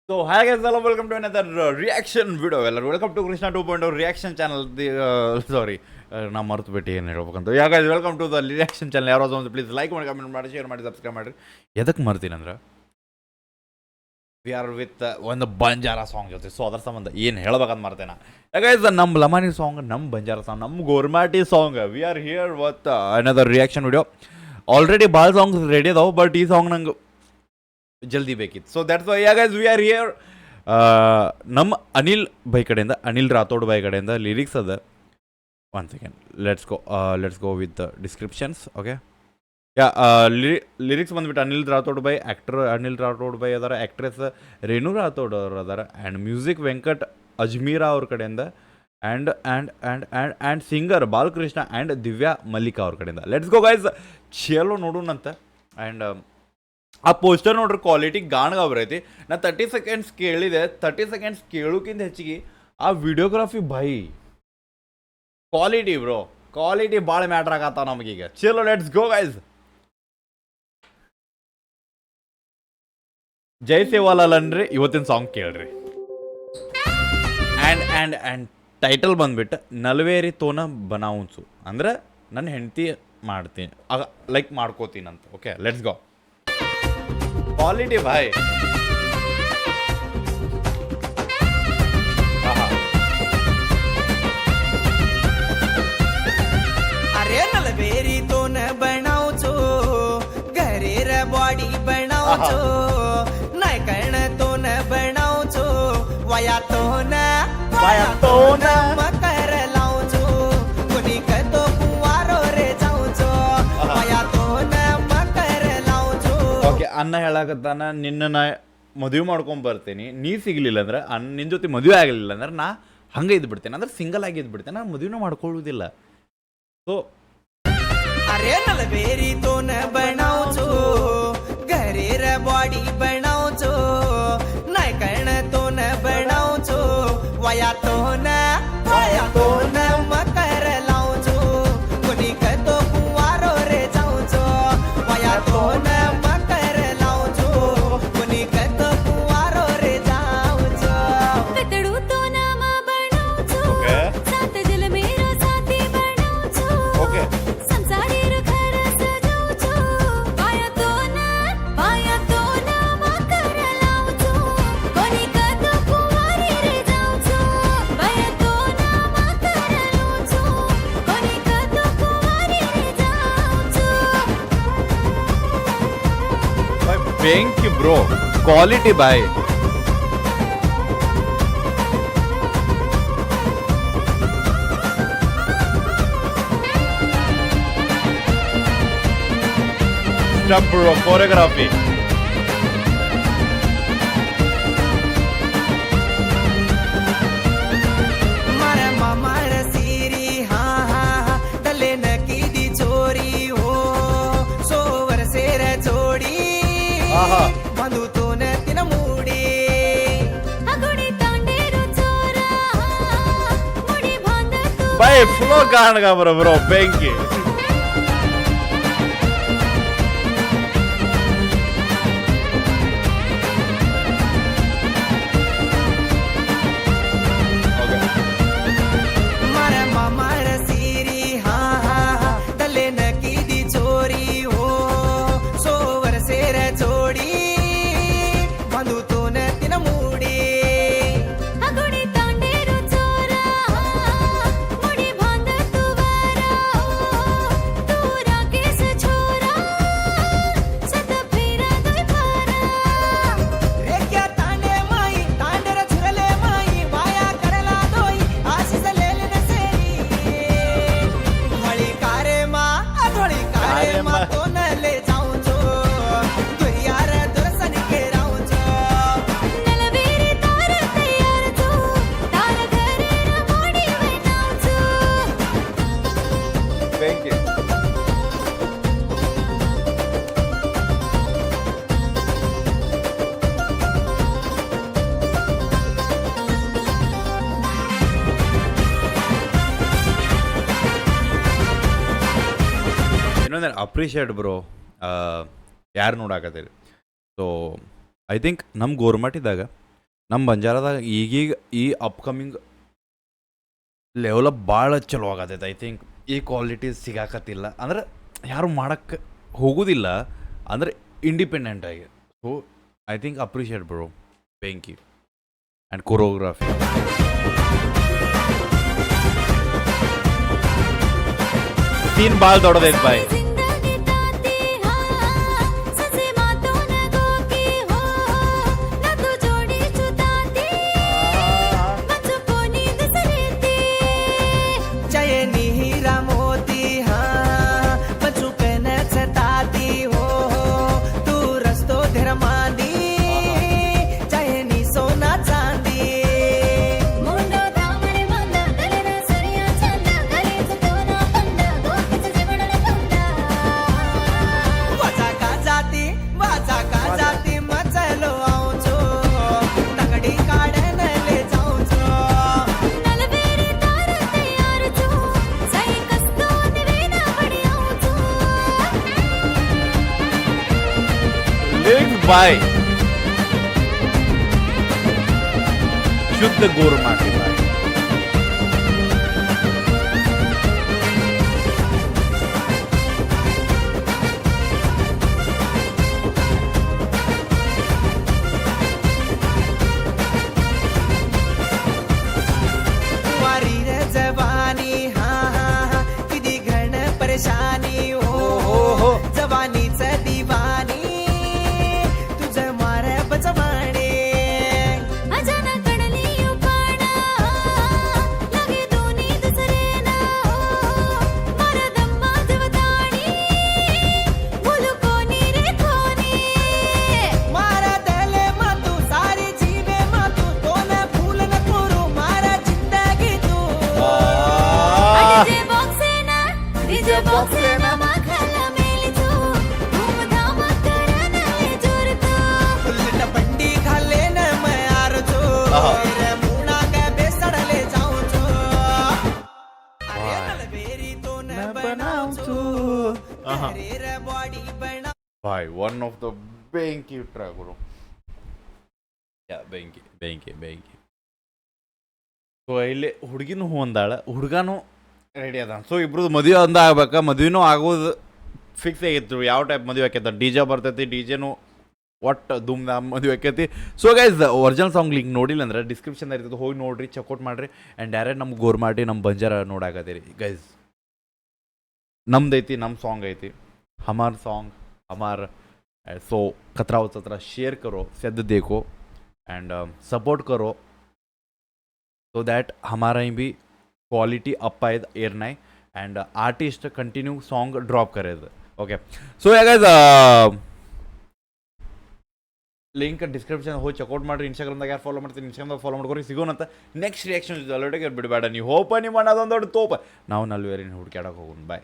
So, hi guys, hello, welcome to another reaction video. Welcome to Krishna 2.0 reaction channel. Sorry, ನಾ ಮರ್ತು ಬಿಟ್ಟು ಏನು ಹೇಳ್ಬೇಕಂತ. Yeah guys welcome to the reaction channel. ಯಾರೋ ಒಂದು please like ಮಾಡಿ, ಕಮೆಂಟ್ ಮಾಡಿ, ಶೇರ್ ಮಾಡಿ, ಸಬ್ಸ್ಕ್ರೈಬ್ ಮಾಡಿರಿ. ಎದಕ್ಕೆ ಮರ್ತೀನಿ ಅಂದ್ರೆ ವಿ ಆರ್ ವಿತ್ ಒಂದು ಬಂಜಾರ ಸಾಂಗ್ ಜೊತೆ. ಸೊ ಅದ್ರ ಸಂಬಂಧ ಏನು ಹೇಳ್ಬೇಕಂತ ಮರ್ತೇನೆ. ಗೈಸ್ ನಮ್ಮ ಲಮಾನಿ ಸಾಂಗ್, ನಮ್ಮ ಬಂಜಾರ ಸಾಂಗ್, ನಮ್ಮ Gormati song. We are here with another reaction video. Already ಭಾಳ ಸಾಂಗ್ಸ್ ರೆಡಿ ಅದಾವೆ, ಬಟ್ ಈ ಸಾಂಗ್ ನಂಗೆ ಜಲ್ದಿ ಬೇಕಿತ್ತು. So that's why guys we are here. ನಮ್ಮ ಅನಿಲ್ ಬೈ ಕಡೆಯಿಂದ, ಅನಿಲ್ ರಾಥೋಡ್ ಬೈ ಕಡೆಯಿಂದ ಲಿರಿಕ್ಸ್ ಅದ. One second, let's go with the descriptions. Okay, yeah lyrics ಬಂದ್ಬಿಟ್ಟು ಅನಿಲ್ ರಾಥೋಡ್ ಬೈ, ಆ್ಯಕ್ಟರ್ ಅನಿಲ್ ರಾಥೋಡ್ ಬೈ ಅದಾರ, ಆ್ಯಕ್ಟ್ರೆಸ್ ರೇಣು ರಾಥೋಡ್ ಅವರು ಅದಾರ, ಆ್ಯಂಡ್ ಮ್ಯೂಸಿಕ್ ವೆಂಕಟ್ ಅಜ್ಮೀರಾ ಅವ್ರ ಕಡೆಯಿಂದ, and singer Balakrishna and Divya Mallika ಅವ್ರ ಕಡೆಯಿಂದ. ಲೆಟ್ಸ್ ಗೋ ಗೈಸ್, ಚಲೋ ನೋಡೋಣಂತ. ಆ್ಯಂಡ್ ಆ ಪೋಸ್ಟರ್ ನೋಡ್ರಿ, ಕ್ವಾಲಿಟಿ ಗಾಣಗ ಬರೈತಿ. ನಾ 30 ಸೆಕೆಂಡ್ಸ್ ಕೇಳಿದೆ, 30 ಸೆಕೆಂಡ್ಸ್ ಕೇಳೋಕ್ಕಿಂತ ಹೆಚ್ಚಿಗೆ ಆ videography by quality bro, quality ಭಾಳ ಮ್ಯಾಟ್ರ್ ಆಗತ್ತಾವ ನಮಗೀಗ. ಚಲೋ ಲೆಟ್ಸ್ ಗೋ ಗೈಸ್. ಜೈ ಸೇವಾಲಾಲ್ ಅನ್ರಿ ಇವತ್ತಿನ ಸಾಂಗ್ ಕೇಳ್ರಿ. ಆ್ಯಂಡ್ ಟೈಟಲ್ ಬಂದ್ಬಿಟ್ಟು ನಲ್ವೇರಿ ತೋನ ಬನಾವುನ್ಸು, ಅಂದ್ರೆ ನನ್ನ ಹೆಂಡತಿ ಮಾಡ್ತೀನಿ, ಆಗ ಲೈಕ್ ಮಾಡ್ಕೋತೀನಂತ. Okay let's go. क्वालिटी भाई, अरे नलबेरी तो न बनाओ छो, घरेर बॉडी बनाओ छो, नाय कर्ण तो न बनाओ छो, वया तो न मकर लाओ छो, कुनी कतो कुवारो रे जाओ छो, वया तो न मकर लाओ छो. ಓಕೆ, ಅನ್ನ ಹೇಳಕತ್ತಾನ, ನಿನ್ನ ಮದುವೆ ಮಾಡ್ಕೊಂಡ್ ಬರ್ತೀನಿ, ನೀ ಸಿಗ್ಲಿಲ್ಲ ಅಂದ್ರೆ, ನಿನ್ನ ಜೊತೆ ಮದುವೆ ಆಗಲಿಲ್ಲ ಅಂದ್ರೆ ನಾ ಹಂಗೆ ಇದ್ದು ಬಿಡ್ತೇನೆ, ಅಂದ್ರೆ ಸಿಂಗಲ್ ಆಗಿ ಇದ್ದು ಬಿಡ್ತೇನೆ, ನಾನು ಮದುವೆನೂ ಮಾಡ್ಕೊಳ್ಳೋದಿಲ್ಲ. ಸೊ अरे नलबेरी तो न बनाओ छो, घरेर बॉडी बनाओ छो, नाय कर्ण तो न बनाओ छो, वया तो न मकर लाओ छो, कुनी कतो कुवारो रे जाओ छो, वया तो न मकर लाओ छो, कुनी कतो कुवारो रे जाओ छो. कतड़ू तो नाम बनाओ छो, सात दिल मेरो साथी बनाओ छो, ಓಕೆ संसारी रो घर सजाओ छो, पाया तो ना मकर लाओ छो, कोनी कतो कुवारी रे जाओ छो, पाया तो ना मकर लाओ छो, कोनी कतो कुवारी रे जाओ छो. ಬೆಂಕಿ ಬ್ರೋ, ಕ್ವಾಲಿಟಿ ಬಾಯ್. Step bro, choreography. मारा मामार सीरी हाँ हाँ हाँ, दले न की दी चोरी हो, सोवर सेर चोड़ी, ಆಹಾ. ಬಂದು तो न तिन मूड़ी. ಅಗುಡಿ ತಾಂಡೇರು ಚೋರ, ಮುಡಿ ಬಾಂಧತು ಬೈ ಫ್ಲೋ ಕಾಣಗ ಬ್ರೋ, ಬೆಂಕಿ. मारा मामार सीरी हाँ हाँ हाँ, दले न की दी चोरी हो, सोवर सेर चोड़ी, ಬಂದು तो न तिन मूड़ी. ಅಗುಡಿ ತಾಂಡೇರು ಚೋರ, ಮುಡಿ ಬಾಂಧತು ವಾರ, ದೂರ ಕೇಸ ಛೋರ, ಸತ ಫೇರ ದೊಯ್ ಪಾರ. रेक्या तांडे माई तांडर झुरले माई, वाया करला दोई आशीष लेले न सेरी, धोळी कारे मा तो न ले जाऊं छो, दुरियार दुरसन के राऊं छो. ನಲವೇರಿ ತಾರ ತಯಾರ छो, ತಾರ घरेर बॉडी बनाओ छो. ಬೆಂಕಿ. ಇನ್ನೊಂದು ಅಪ್ರಿಷಿಯೇಟ್ ಬ್ರೋ, ಯಾರು ನೋಡಾಕತ್ತೀರಿ. ಸೊ ಐ ಥಿಂಕ್ ನಮ್ಮ ಗೋರ್ಮಟ್ಟಿದಾಗ ನಮ್ಮ ಬಂಜಾರದಾಗ ಈಗೀಗ ಈ ಅಪ್ಕಮಿಂಗ್ ಲೆವೆಲಪ್ ಭಾಳ ಚಲೋ ಆಗತೈತೆ. ಐ ಥಿಂಕ್ ಈ ಕ್ವಾಲಿಟಿ ಸಿಗಾಕತ್ತಿಲ್ಲ ಅಂದ್ರೆ ಯಾರು ಮಾಡೋಕ್ಕೆ ಹೋಗೋದಿಲ್ಲ ಅಂದರೆ ಇಂಡಿಪೆಂಡೆಂಟ್ ಆಗಿ. So I think appreciate bro ಬೆಂಕಿ ಆ್ಯಂಡ್ ಕೊರಿಯೋಗ್ರಫಿ. ಸೀನ್ ಭಾಳ ದೊಡ್ಡದೈತೆ ಬಾಯ್. जिंदगी ताती हाँ ससे मातों न गोकी हो ना तू जोड़ी चुताती बच्चों को नींद सरेती चयनी हीरा मोती हाँ बचुकन छताती हो तू रस्तो धर्मानी चयनी सोना चांदी मुंडो दामने मंद गलेर सरिया चंद गले सुतोना पंड गोकी जिबडल पंड वाजा का जाती मचलो आऊं छो तगड़ी काढन ले जाऊं छो नलवेरी तार तयार छो सही कस्तो दिवेना बडियाऊ छो ಲಿಂಕ್ ಬಾಯ್ ಶುದ್ಧ ಗೋರ್ಮಾಟಿ ಬಾಯ್. वारी रे जवानी हाँ हाँ हाँ किती घण परेशानी हो जवानीच दिवानी तुझं मार बचवाणे अचानक कडली उपाडा लगे दोन्ही दुसरेना मरदम्मा जवताणी बोलू कोणी रे कोणी मारा दले मातू सारी जीवे मातू दोन फूल न करू मारा जिंदगी तू डीजे बॉक्सेना माखला मेली तू धूमधाम करना ले जोर तू उलट बंडी खाले न मैं आर छो रे मुना के बेसडले जाऊं छो अरे नलबेरी तो न बनाऊं छो अरे रे बॉडी बना ಬಾಯ್ ಒನ್ ಆಫ್ ದ ಬೆಂಕಿ ಟ್ರ್ಯಾಕ್ ಗುರು. ಯಾ ಬೆಂಕಿ ಬೆಂಕಿ ಬೆಂಕಿ. ಸೊ ಇಲ್ಲಿ ಹುಡುಗಿನೂ ಹೂ ಅಂದಾಳ, ಹುಡುಗನೂ ರೆಡಿ ಅದ. ಸೊ ಇಬ್ರದ್ದು ಮದುವೆ ಅಂದ ಆಗ್ಬೇಕು. ಮದುವೆನೂ ಆಗೋದು ಫಿಕ್ಸ್ ಆಗಿತ್ತು. ಯಾವ ಟೈಪ್ ಮದುವೆ ಆಕೈತೆ, ಡಿ ಜೆ ಬರ್ತೈತಿ, ಡಿ ಜೆನೂ ಒಟ್ಟು ಧೂಮ್ ಧಾಮ್ ಮದುವೆ ಆಕೈತಿ. So guys original song link ನೋಡಿಲ್ಲ ಅಂದ್ರೆ ಡಿಸ್ಕ್ರಿಪ್ಷನ್ ಇರ್ತದೆ, ಹೋಗಿ ನೋಡ್ರಿ, ಚೆಕ್ಔಟ್ ಮಾಡಿರಿ. ಆ್ಯಂಡ್ ಡೈರೆಕ್ಟ್ ನಮ್ಮ ಗೋರ್ಮಾಟಿ ನಮ್ಮ ಬಂಜಾರ ನೋಡಾಕತ್ತೀರಿ ಗೈಸ್. ನಮ್ದೈತಿ, ನಮ್ಮ ಸಾಂಗ್ ಐತಿ, ಹಮಾರ್ ಸಾಂಗ್ हमार. सो खतरा हो चतरा शेयर करो, सद देखो एंड सपोर्ट करो सो दैट हमारा ही भी क्वालिटी अप आए एयर नाही and artist continue song drop courage. Okay so या गाइस ಲಿಂಕ್ ಡಿಸ್ಕ್ರಿಪ್ಷನ್ ಹೋಗಿ ಚೆಕ್ಔಟ್ ಮಾಡಿರಿ. ಇನ್ಸ್ಟಾಗ್ರಾಮ್ದಾಗ ಯಾರು ಫಾಲೋ ಮಾಡ್ತೀನಿ ಇನ್ಸ್ಟಾಗ್ರಾಮ್ದಾಗ ಫಾಲೋ ಮಾಡ್ಕೊರಿ. ಸಿಗೋಣಂತ ನೆಕ್ಸ್ಟ್ ರಿಯಾಕ್ಷನ್ ಅಲ್ಲೊಟ್ಟಿಗೆ ಬಿಡಬೇಡ ನೀವು. ಹೋಪ ನಿಮ್ಮ ಅದೊಂದು ದೊಡ್ಡ ತೋಪ ನಾವು ನಲ್ವೇರಿನ ಹುಡುಕ್ಯಾಡಕ್ಕೆ ಹೋಗೋಣ. ಬಾಯ್.